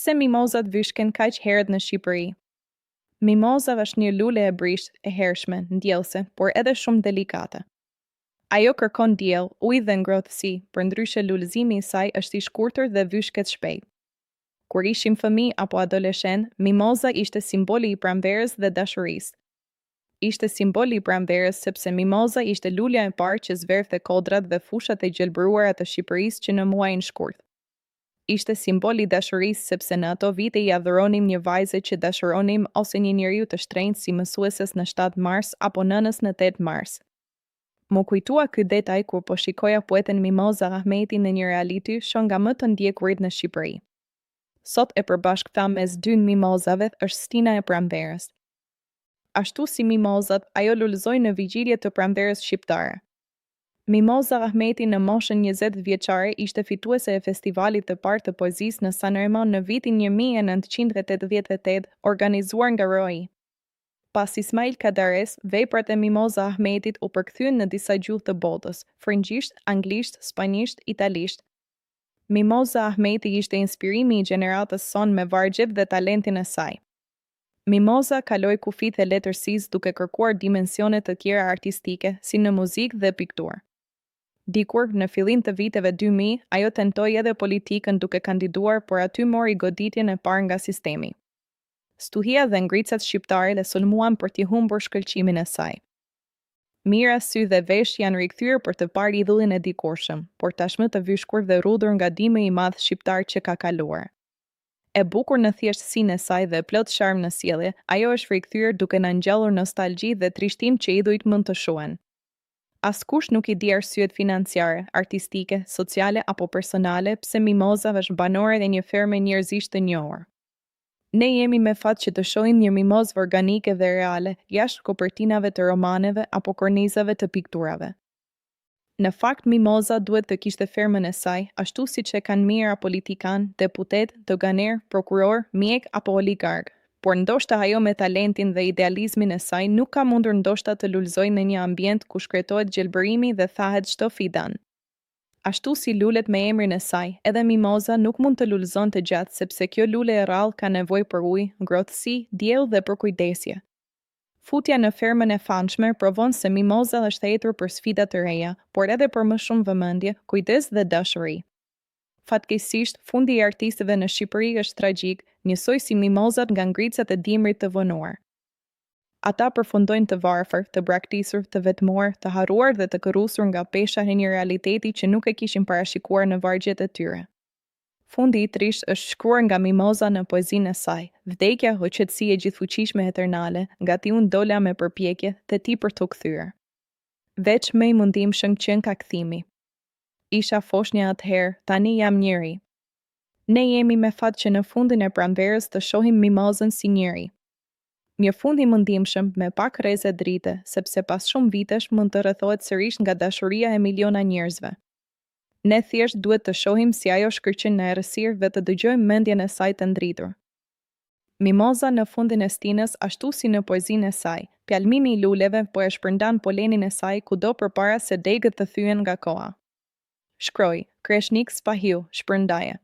Pse mimozat vyshken kaq herët në Shqipëri? Mimoza është një lule e brisht e hershme, ndjellse, por edhe shumë delikate. Ajo kërkon diell, ujë dhe ngrohtësi, përndryshe lulëzimi i saj është i shkurtër dhe vyshket shpejt. Kur ishim fëmijë apo adoleshent, mimoza ishte simboli i pranverës dhe dashurisë. Ishte simboli i pranverës sepse mimoza ishte lulja e parë që zverfte kodrat dhe fushat e gjelbëruara të Shqipërisë që në muajin shkurt. Ishte simboli i dashurisë sepse në ato vite i adhuronim një vajze që dashuronim ose një njeriu të shtrenjtë si mësueses në 7 mars apo nënës në 8 mars. Më kujtua ky detaj kur po shikoja poeten Mimoza Ahmeti në një reality show nga më të ndjekurit në Shqipëri. Sot e përbashkëta mes dy mimozave është Stina e pranverës. Ashtu si mimozat, ajo lulëzoi në vigjilje të pranverës shqiptare. Mimoza Ahmeti në moshën 20 vjeçare ishte fituese e festivalit të parë të poezisë në Sanremo në vitin 1988, organizuar nga ROI. Pas Ismail Kadares, veprat e Mimoza Ahmetit u përkthyen në disa gjuhë të botës: frëngjisht, anglisht, spanjisht, italisht. Mimoza Ahmeti ishte inspirimi i gjeneratës son me vargjet dhe talentin e saj. Mimoza kaloi kufit e letërsisë duke kërkuar dimensione të tjera artistike, si në muzikë dhe pikturë. Dikur, në fillim të viteve 2000, ajo tentoi edhe politikën duke kandiduar, por aty mori goditjen e parë nga sistemi. Stuhia dhe ngricat shqiptare le sulmuan për t'i humbur shkëlqimin e saj. Mira, sy dhe vesh janë rikthyer për të parë idhullin e dikurshëm, por tashmë të vyshkur dhe rudhur nga dimi i madh shqiptar që ka kaluar. E bukur në thjeshtësinë e saj dhe plot sharm në sjellje, ajo është rikthyer duke na ngjallur nostalgji dhe trishtim që idhujt mund të shohen. Askush nuk i di arsyet financiare, artistike, sociale apo personale pse Mimoza është banore dhe një ferme njerëzisht të njohur. Ne jemi me fat që të shohim një mimozë organike dhe reale, jashtë kopertinave të romaneve apo kornizave të pikturave. Në fakt, Mimoza duhet të kishte fermën e saj, ashtu siç e kanë mira politikan, deputet, doganer, prokuror, mjek apo oligark. Por ndoshta ajo me talentin dhe idealizmin e saj nuk ka mundur ndoshta të lulëzojë në një ambient ku shkretohet gjelbërimi dhe thahet çdo fidan. Ashtu si lulet me emrin e saj, edhe Mimoza nuk mund të lulëzonte gjatë sepse kjo lule e rrallë ka nevojë për ujë, ngrohtësi, diell dhe për kujdesje. Futja në fermën e famshme provon se Mimoza është hetur për sfida të reja, por edhe për më shumë vëmendje, kujdes dhe dashuri. Fatkeqësisht, fundi i artistëve në Shqipëri është tragjik, njësoj si Mimozat nga ngricat e dimrit të vonuar. Ata përfundojnë të varfër, të braktisur, të vetmuar, të harruar dhe të kërrusur nga pesha e një realiteti që nuk e kishin parashikuar në vargjet e tyre. Fundi i trisht është shkruar nga Mimoza në poezinë e saj. Vdekja o qetësi e gjithfuqishme eternale, nga ti unë dola me përpjekje dhe ti për të kthyer. Veç me i mundim shëngqen ka kthimi. Isha foshnja atëherë, tani jam njeri. Ne jemi me fat që në fundin e pranverës të shohim Mimozën si njeri. Një fund i mundimshëm me pak rreze drite, sepse pas shumë vitesh mund të rrethohet sërish nga dashuria e miliona njerëzve. Ne thjesht duhet të shohim si ajo shkërqen në errësirë dhe të dëgjojmë mendjen e saj të ndritur. Mimoza në fundin e stinës, ashtu si në poezinë e saj, pjalmimi i luleve po e shpërndan polenin e saj kudo përpara se degët të thyen nga koha. Shkroi, Kreshnik Spahiu, shpërndaje.